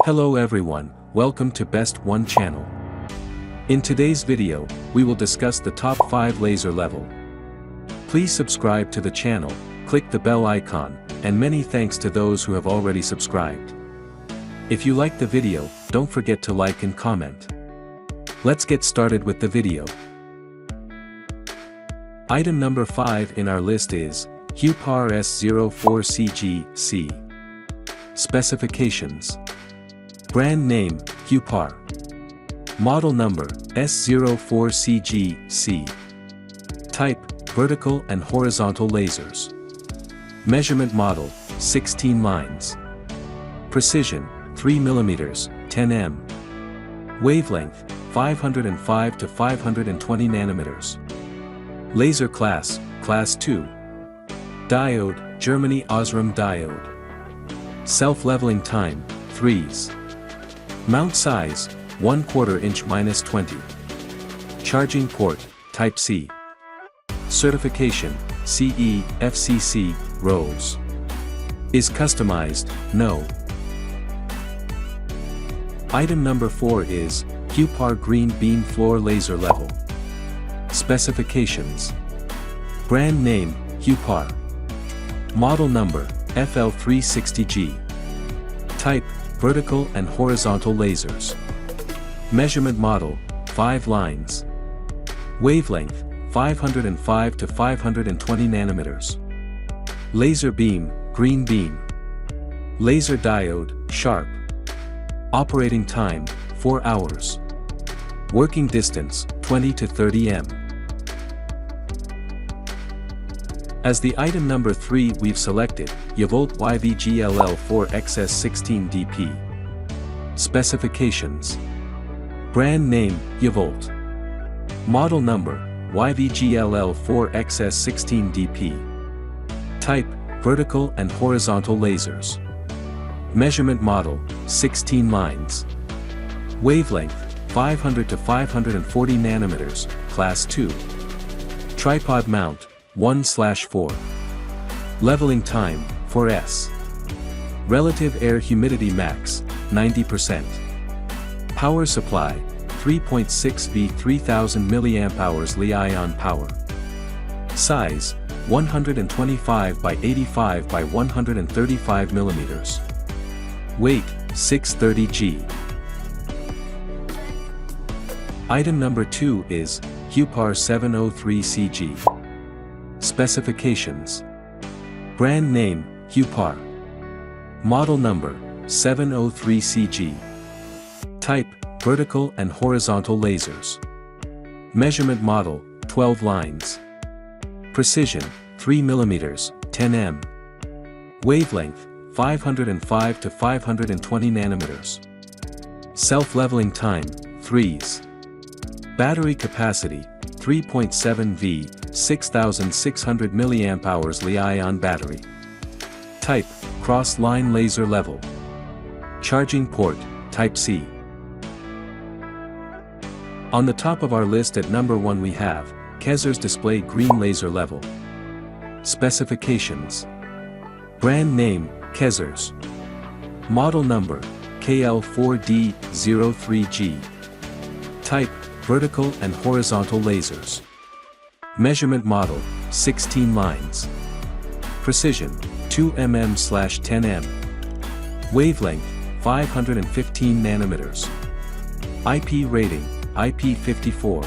Hello everyone, welcome to Best One channel. In today's video, we will discuss the top 5 laser level. Please subscribe to the channel, click the bell icon, and many thanks to those who have already subscribed. If you like the video, don't forget to like and comment. Let's get started with the video. Item number 5 in our list is Huepar S04CG-C. Specifications. Brand name, Cupar. Model number, S04CG-C. Type, vertical and horizontal lasers. Measurement model, 16 lines. Precision, 3 mm, 10 m. Wavelength, 505 to 520 nanometers. Laser class, class 2. Diode, Germany Osram diode. Self-leveling time, 3s. Mount size, 1/4 inch -20. Charging port, Type C. Certification, CE, FCC, RoHS. Is customized, no. Item number 4 is, Cupar Green Beam Floor Laser Level. Specifications. Brand name, Huepar. Model number, FL360G. Type, vertical and horizontal lasers. Measurement model, 5 lines. Wavelength, 505 to 520 nanometers. Laser beam, green beam. Laser diode, sharp. Operating time, 4 hours. Working distance, 20 to 30 m. As the item number 3 we've selected, Yvolt YVGLL4XS16DP. Specifications. Brand name, Yvolt. Model number, YVGLL4XS16DP. Type, vertical and horizontal lasers. Measurement model, 16 lines. Wavelength, 500 to 540 nanometers, class 2. Tripod mount, 1/4. Leveling time, 4s. Relative air humidity max, 90%. Power supply, 3.6 V 3000 mAh Li-ion power. Size, 125 by 85 by 135 mm. Weight, 630 g. Item number 2 is, Cupar 703CG. Specifications. Brand name, Cupar. Model number, 703CG. Type, vertical and horizontal lasers. Measurement model, 12 lines. Precision, 3 mm, 10 m. Wavelength, 505 to 520 nanometers. Self-leveling time, 3s. Battery capacity, 3.7 V, 6600 mAh Li-ion battery. Type, cross-line laser level. Charging port, Type C. On the top of our list at number 1 we have, Kezar's display green laser level. Specifications. Brand name, Kezar's. Model number, KL4D03G. Type, vertical and horizontal lasers. Measurement model, 16 lines. Precision, 2 mm/10 m. Wavelength, 515 nanometers. IP rating, IP54.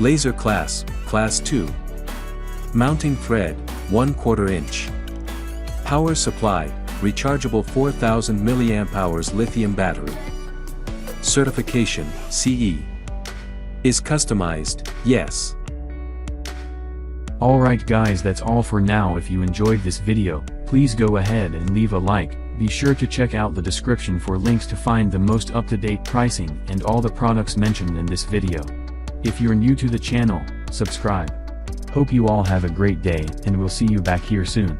Laser class, class 2. Mounting thread, 1/4 inch. Power supply, rechargeable 4000 mAh lithium battery. Certification, CE. Is customized, yes. Alright guys, that's all for now. If you enjoyed this video, please go ahead and leave a like. Be sure to check out the description for links to find the most up-to-date pricing and all the products mentioned in this video. If you're new to the channel, subscribe. Hope you all have a great day, and we'll see you back here soon.